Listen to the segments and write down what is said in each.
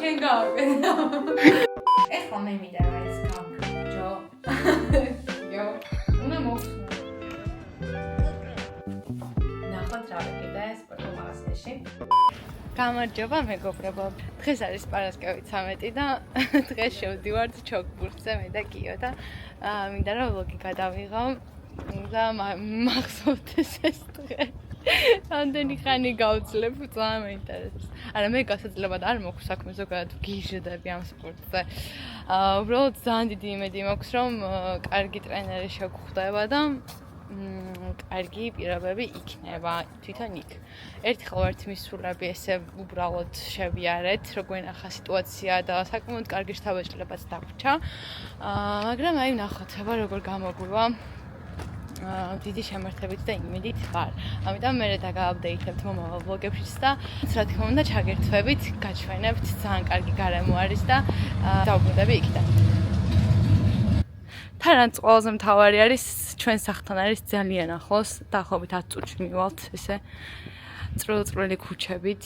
შენ გავაკეთე. ეხლა მე მინდა რა ის გამგჯო. იო, უნდა მოვხსნო. ნახოთ რა ვიყიდე სპორტულ მაღაზიაში. გამარჯობა მეგობრებო. დღეს არის პარასკევი 13 და დღეს შევდივართ ჩოგბურთზე მე და კიო და მინდა რომ ვლოგი გადავიღო და მახსოვდეს ეს დღე. ამდენი ხანი გავძლებ, ძალიან მეინტერესებს. არა, მე გასაძლებლად არ მაქვს საქმე ზოგადად გიჟდები ამ სპორტზე. უბრალოდ ძალიან დიდი იმედი მაქვს, რომ კარგი ტრენერი შეგხვდება და კარგი პირობები იქნება თვითონ იქ. ერთხელ ვართ მისულები ესე უბრალოდ შევიარეთ, როგორ ნახა სიტუაცია და საკმაოდ კარგი შთაბეჭდილებაც დაგვჭა. მაგრამ აი ნახოთ, აბა როგორ გამოგვივა. დიდი შემართებით და იმედით ვარ. ამიტომ მე დაგააპდეითებთ მომავალ ვლოგებშიც და რა თქმა უნდა ჩაგერთვებით, გაჩვენებთ, ძალიან კარგი გარემო არის და დავბრუნდები იქიდან. თანაც ყველაზე მთავარი არის ჩვენ სახლთან არის ძალიან ახლოს, დაახლოებით 10 წუთში მივალთ ესე წვრილი ქუჩებით.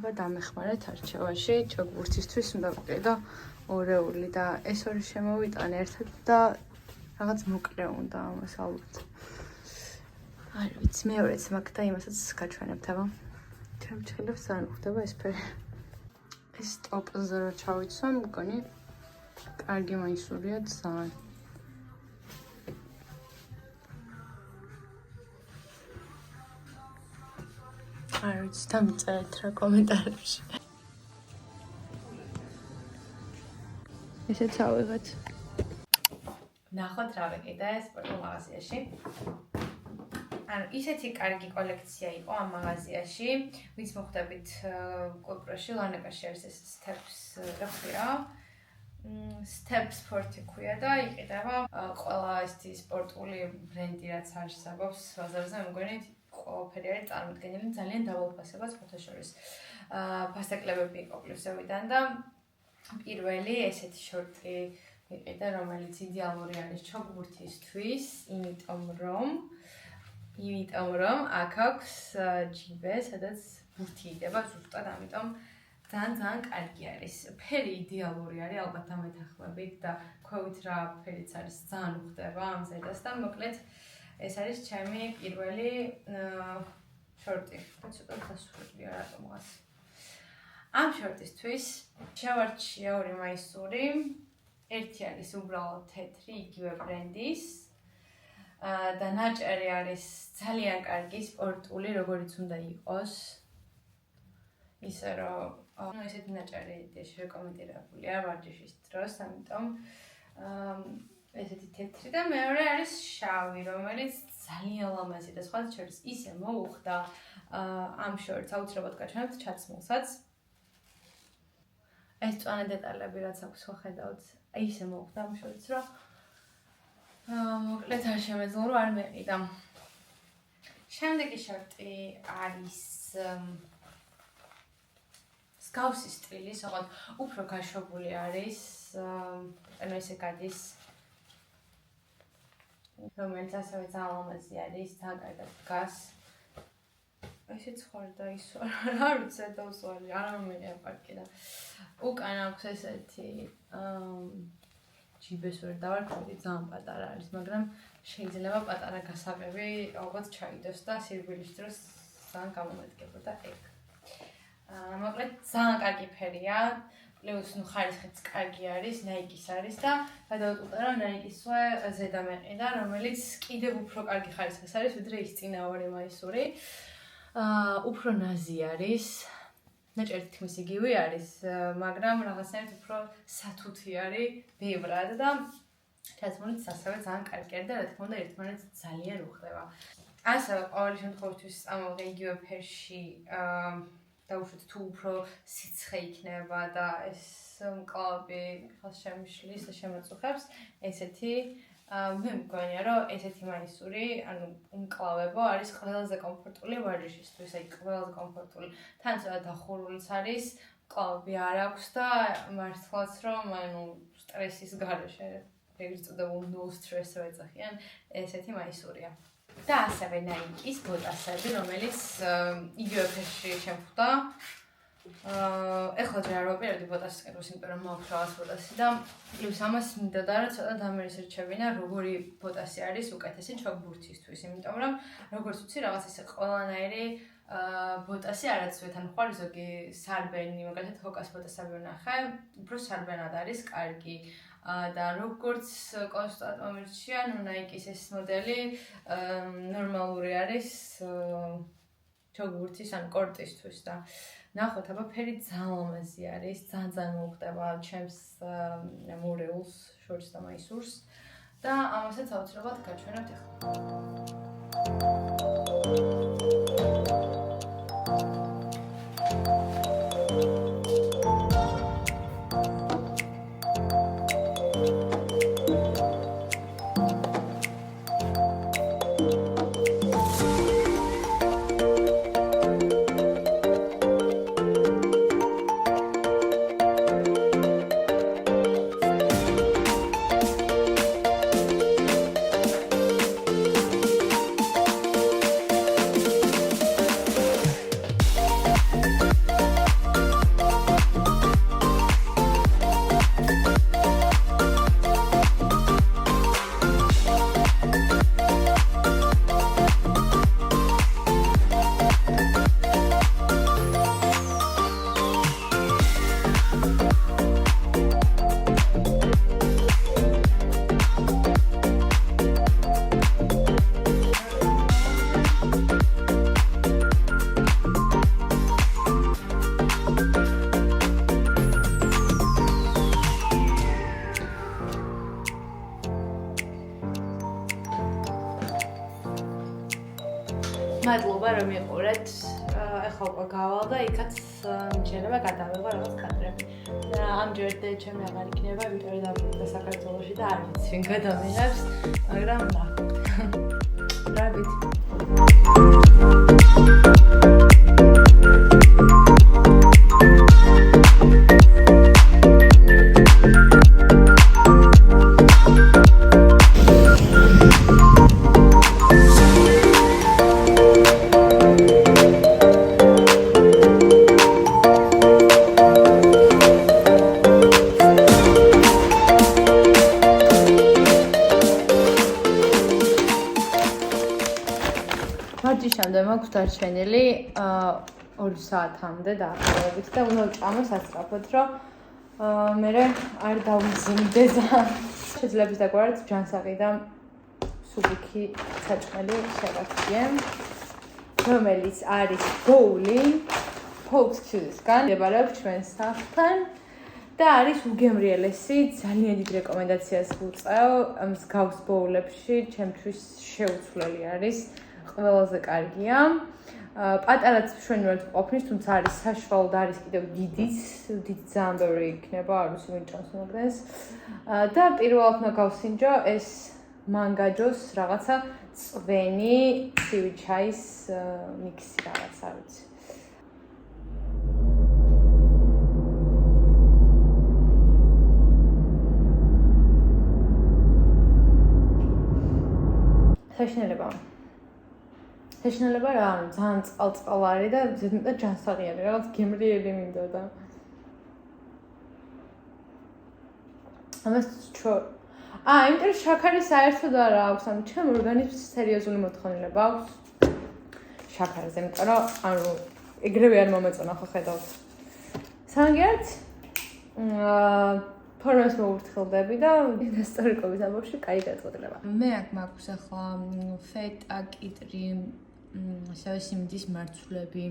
აბა დამეხმარეთ არჩევაში, ჩოგბურთისთვის უნდა ვიყიდო ორეული და ეს ორი შემოვიტანე ერთად და რაღაც მოკლე უნდა ამას ალბათ. არ ვიცი, მეორეც მაქვს და იმასაც გაჩვენებთ, აბა. ჩემჩხილებს ძალიან უხდება ეს ფერი. ეს ტოპზე რო ჩავიცვა, მგონი კარგი მაისურია ძალიან. არ ვიცი, დამწერეთ რა კომენტარებში. ესეც ავიღეთ. ნახოთ რა ვიყიდე სპორტულ მაღაზიაში. ანუ ისეთი კარგი კოლექცია იყო ამ მაღაზიაში, ვინც მოხვდებით კვიპროსში, ლანაკაში არის ეს Steps რა ქვია. Steps Sport ქვია და იყიდება ყველა ესეთი სპორტული ბრენდი რაც არსებობს ბაზარზე, მეგონი ყველაფერი არის წარმოდგენილი ძალიან დავალფასებად ფოთაშორის. ფასაკლებები იყო პლუსებიდან და პირველი ესეთი შორტი ვიყიდე, რომელიც იდეალური არის ჩოგბურთისთვის, იმიტომ რომ აქ აქვს ჯიბე, სადაც ბურთი იდება ზუსტად, ამიტომ ძალიან კარგი არის. ფერი იდეალური არის, ალბათ დამეთანხმებით და ქვევით რა ფერიც არის, ძალიან უხდება ამ ზედას და მოკლედ ეს არის ჩემი პირველი შორტი. ცოტა დასურულია რატომღაც. ამ შორტისთვის შევარჩია ორი მაისური. ერთი არის უბრალოდ თეთრი, იგივე ბრენდის. და ნაჭერი არის ძალიან კარგი, სპორტული, როგორიც უნდა იყოს. ისე რომ ესეთი ნაჭერი რეკომენდირებულია ვარჯიშის დროს, ამიტომ ესეთი თეთრი და მეორე არის შავი, რომელიც ძალიან ლამაზი და სხვათა შორის ისე მოუხდა ამ შორტს აუცილებლად გაჩვენებთ ჩაცმულსაც. ეს წვანე დეტალები რაც აქვს ვხედავთ, ისე მოუხდა ამ შორტს, რომ მოკლედ არ შემეძლო რომ არ მეყიდა. შემდეგი შორტი არის მსგავსი სტილის, ოღონდ უფრო გაშვებული არის, ანუ ესე გადის რომელიც ასევე ძალიან ლამაზი არის, ძალიან კარგად დგას. ესეც ხარ და ის არ ვიცი დავსვალი, არ მეყარკი და უკან აქვს ესეთი ჯიბეს ვერ დავარქვი, ძალიან პატარა არის, მაგრამ შეიძლება პატარა გასაღები ალბათ ჩაიდოს და სირბილის დროს ძალიან გამომადგებოდა ეგ. მოკლედ ძალიან კარგი ფერია. პლუს ხარისხიც კარგი არის, Nike-ის არის და გადავატყუდა რომ Nike-ისვე ზედა მეყიდა, რომელიც კიდევ უფრო კარგი ხარისხის არის, ვიდრე ის წინააღმდეგ მაისური. უფრო ნაზი არის. ნაჭერი თქმის იგივე არის, მაგრამ რაღაცნაირად უფრო სათუთი არის ბევრად და ჩაცმულიც ასევე ძალიან კარგი არის და რა თქმა უნდა ერთმანეთს ძალიან უხდება. ასევე ყოველი შემთხვევაში ამავე იგივე ფერში დაუშვით თუ უფრო სიცხე იქნება და ეს მკლავები ხალხს შემიშლის და შემაწუხებს, ესეთი მე მგონია რომ ესეთი მაისური, ანუ მკლავებო არის ყველაზე კომფორტული ვარჯიშისთვის, აი ყველაზე კომფორტული. თან ცოტა დახურულიც არის, მკლავები არ აქვს და მართლაც რომ ანუ სტრესის გარეშე ეგრეთ წოდებულ no stress რო ეძახიან, ესეთი მაისურია. და ასევე Nike-ის ბოტასები, რომელიც იგივე ფერში შემხვდა. ეხლა ჯერ არ ვაპირებდი ბოტასის კეთებას, იმიტომ რომ მაქვს რაღაც ბოტასი და პლუს ამას მინდოდა რომ ცოტა დამერესერჩებინა, როგორი ბოტასი არის უკეთესი ჩვენ ბურთისთვის, იმიტომ რომ როგორც ვიცი, რაღაც ისე ყველანაირი ბოტასი არაცვეთ, ანუ ხარ ზოგი სარბენი, მაგალითად ჰოკას ბოტასები ვნახე, უფრო სარბენად არის კარგი. და როგორც კონსტატ მომირჩია, ნუ Nike-ის ეს მოდელი ნორმალური არის ჩოგბურთის ან კორტისთვის და ნახოთ, აბა ფერი ძალიან ლამაზი არის, ძალიან მოუხდება ჩემს მორეულს, შორს და მაისურს და ამასაც აუცილებლად გაჩვენებთ ახლა. მადლობა რომ მიყურეთ. ეხლა უკვე გავალ და იქაც შეიძლება გადავიღო რაღაც კადრები. ამჯერად ჩემი აღარ იქნება, იმიტომ რომ დავიდა საქართველოში და არ ვიცი ვინ გადავიღებს, მაგრამ რაბით. ვარჯიშამდე მაქვს დარჩენილი 2 საათამდე დაახლოებით და უნდა ვჭამო სასწრაფოდ, რომ მე არ დავმზიმდე ძალიან. შეძლებს დაგვარად ჯანსაღი და სუბიქი საჭმელი შევაქციე, რომელიც არის Bowling Fox-ისგან, მდებარეობს ჩვენს სახლთან და არის უგემრიელესი, ძალიან დიდ რეკომენდაციას ვუწევ მსგავს ბოულებში, ჩემთვის შეუცვლელი არის. ყველაზე კარგია. პატარაც მშვენივრად ყოფნის, თუმცა არის საშუალო და არის კიდევ დიდიც ძალიან ბევრი იქნება, არ ვიცი ვინ ჭამს მაგდენს. და პირველად უნდა გავსინჯო ეს მანგაჯოს რაღაცა წვენი ცივი ჩაის მიქსი რაღაც, არ ვიცი. შეშინელება რა, ძალიან წყალ არის და ზედმეტად ჯანსაღი არის, რაღაც გემრიელი მინდოდა. ამას იმიტომ რომ შაქარი საერთოდ არ აქვს, ანუ ჩემ ორგანიზმს სერიოზული მოთხოვნილება აქვს. შაქარზე, იმიტომ რომ ანუ ეგრევე არ მომეწონა ხო ხედავთ. სამაგერად ფორმას მოვურთხილდები და ინვესტორიკობის ამბავში კაი გაწყვეტილება. მე აქ მაქვს ახლა ფეტა, კიტრი, სიმინდის მარცვლები,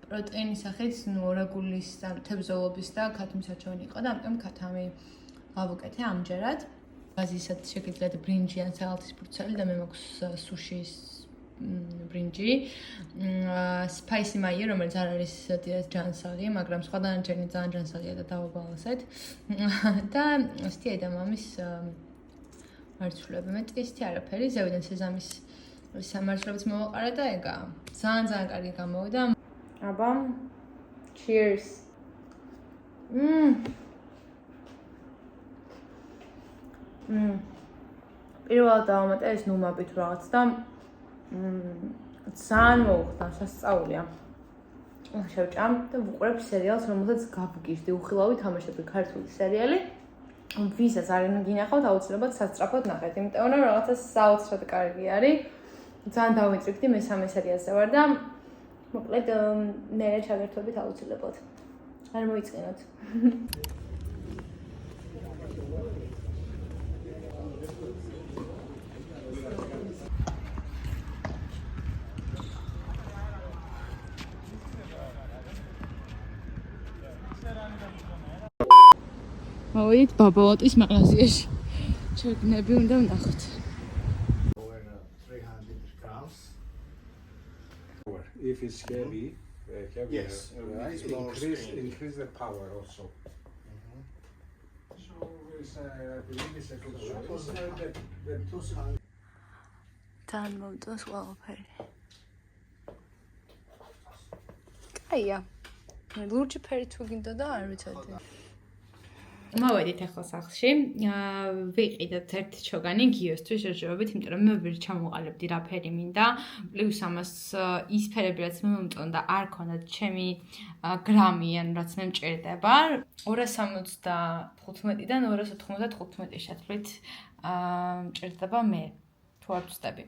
პროტეინის სახით ორაგულის და თებზოლობის და ქათმის არჩევანი იყო და ამიტომ ქათამი გავუკეთე ამჯერად. ბაზისად შეგიძლიათ ბრინჯი ან სალათის ბრუცელი და მე მაქვს სუშის ბრინჯი. სპაისი მაიე, რომელიც არ არის დიდად ჯანსაღი, მაგრამ სხვა დანარჩენი ძალიან ჯანსაღია და დავაბალანსეთ. და ესეთი ედამამის მარცვლები, მეტი ესეთი არაფერი, ზევიდან სეზამის სამარცვლებიც მოვაყარა და ეგა ძალიან კარგი გამოვიდა. აბა, cheers. პირველად დავამატე ეს ნუმაპით რაღაც და ძალიან მოუხდა, სასწაულია. შევჭამ და ვუყურებ სერიალს, რომელსაც გავგიჟდი, უხილავი თამაშები, ქართული სერიალი. ვისაც არ გინახავთ, აუცილებლად სასწრაფოდ ნახეთ, იმიტომ რომ რაღაცა საოცრად კარგი არის. ძალიან დავიწყდი, მესამე სერიალზე ვარ და მოკლედ ნერე ჩაგერთვებით აუცილებლად. არ მოიწყინოთ. მოვიდით ბაბალატის მაღაზიაში. შეგნები უნდა ვნახოთ. Over 300 grams. If it's heavy, yes, increase the power also. So it's, I believe it's a good choice. The 200. თან მომწონს ყველაფერი. კაია. ლურჯი ფერი თუ გინდა და არ ვიცოდი. მოვედით ახლა სახლში. ვიყიდეთ ერთი ჩოგანი გიოსთვის შეჯერებით, იმიტომ რომ მე ვერ ჩამოყალიბდი რა ფერი მინდა. პლუს ამას ის ფერები რაც მე მომწონდა არ ქონდათ ჩემი გრამი ან რაც მე მჭირდება. 275-დან 295 შეთვლით მჭირდება მე. თუ არ ვწდები.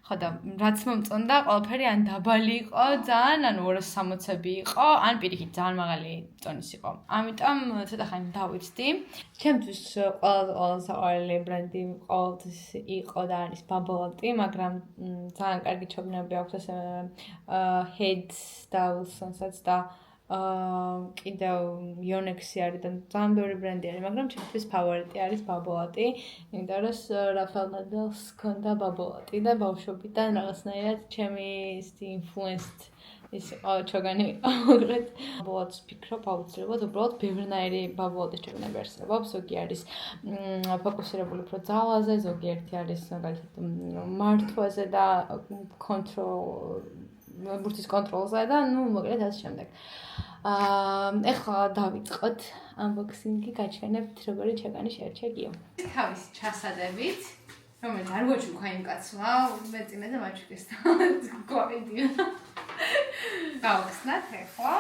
ხო და რაც მომწონდა, ყველაფერი ან დაბალი იყო ძალიან, ან 260-ები იყო, ან პირიქით ძალიან მაღალი ტონის იყო. ამიტომ ცოტა ხანი დავიცდი. ჩემთვის ყველაზე საყვარელი ბრენდი ყოველთვის იყო და არის ბაბალატი, მაგრამ ძალიან კარგი ჩოგნები აქვს ესე Heads და Wilson's და კიდევ Yonex-ი არის და ძალიან ბევრი ბრენდი არის, მაგრამ ჩემთვის ფავორიტი არის ბაბალატი, იმიტომ რომ Rafael Nadal's ქონდა ბაბალატი და ბავშვობიდან რაღაცნაირად ჩემი influenced ის ჩოგანი უბრალოდ ბაბალატს ფიქრობ აუცილებლად, უბრალოდ ბევრნაირი ბაბალატის ჩოგნები არსებობს, ზოგი არის ფოკუსირებული უფრო ძალაზე, ზოგიერთი არის მაგალითად მართვაზე და ბურთის კონტროლზე და მოკლედ ასე შემდეგ. ეხლა დავიწყოთ unboxing-ი, გაჩვენებთ როგორი ჩოგანი შეერჩა. თავის ჩასადებით, რომელიც არ გვაჩუქა იმ კაცმა, მეწინე და მაჩუქეს და გვავიდია. გავხსნათ ეხლა.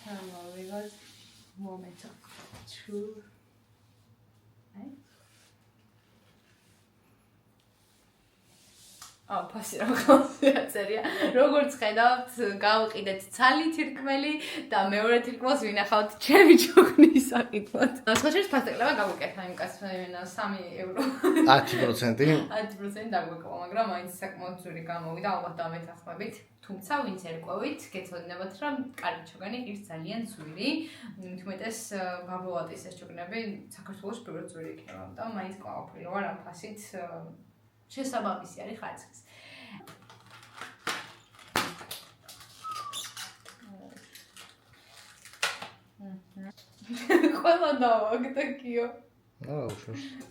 მოვიგოთ მომენტო. ფასი რა ხალხია. როგორც ხედავთ, გავყიდეთ ცალი თირკმელი და მეორე თირკმელს ვინახავთ ჩემი ჩოგნის საკითხად. სხვაჩერს ფასტეკლება გავუკეთა იმ კაცს 3 ევრო. 10%? 10% დაგვეკვა, მაგრამ მაინც საკმაოდ ძვირი გამოვიდა, ალბათ დამეთანხმებით. თუმცა ვინც ერკვევით, გეცოდინებათ, რომ კარგი ჩოგანი ის ძალიან ძვირი. უმეტეს ბაბალატის ეს ჩოგნები საქართველოს პირველ ძვირი იქნება, ამიტომ მაინც ყოფილი ვარ ამ ფასით შესაბამისი არის ხარისხის. ყველა დავაგდაკიო.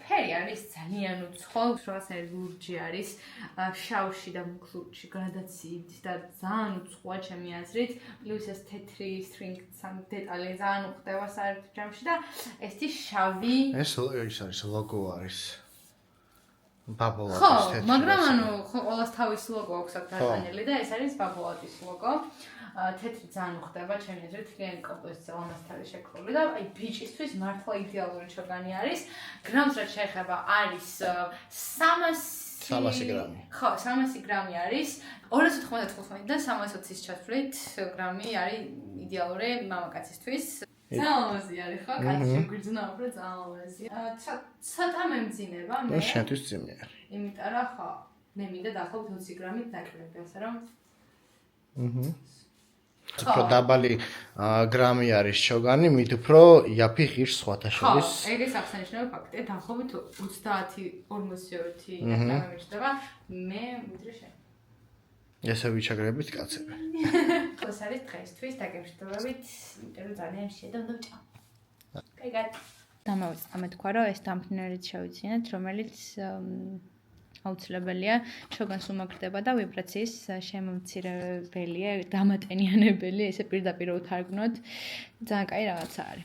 ფერი არის ძალიან უცხო, რასაერთ ლურჯი არის, შავში და მუქლურჯი გრადაციით და ძალიან უცხოა ჩემი აზრით, პლუს ეს თეთრი string-ს დეტალი ძალიან უხდება საერთო ჯამში და ესეთი შავი. ეს ის არის ლოგო არის. ბაბალატის ხო, თეთრი. მაგრამ ანუ ხო ყოველს თავის ლოგო აქვს აქ დატანილი და ეს არის ბაბალატის ლოგო. თეთრი ძალიან უხდება ჩემი აზრით, კლიენტ კომპოზიცია ამასთან არის შეკრული და აი ბიჭისთვის მართლა იდეალური ჩოგანი არის. გრამს რაც შეეხება არის 300 300 გრამი. ხო, 300 გრამი არის. 295-დან 320-ის ჩათვლით გრამი არის იდეალური მამაკაცისთვის. ძალიან ლამაზი არის ხო? კაცი შეგვიძნა უფრო ძალიან ლამაზია. ცოტა მემძინება მე. შენთვის ძიმე არის. იმიტომ რომ ხო, მე მინდა დაახლოებით 20 გრამით დაკლები, ასე რომ უფრო დაბალი გრამი არის შოგანი, მით უფრო იაფი ღირს სხვათა შორის. ხო, ეგ ეს აღსანიშნავი ფაქტია, დაახლოებით 30-42 გრამი მიჭდება, მე ვიდრე შენ. ესე ვიჩაგრებით კაცები. ხო, ეს არის დღესთვის დაგემშვიდობებით, იმიტომ რომ ძალიან შედავდა ჭა. კაიგად. დამოვიწყდა მე თქვა რომ ეს დამფნელით შევიძინეთ, რომელიც აუცილებელია შოგანს უმაგრდება და ვიბრაციის შემომცირებელია, დამატენიანებელი, ესე პირდაპირ უთარგმნოთ. ძალიან კაი რაღაცა არის.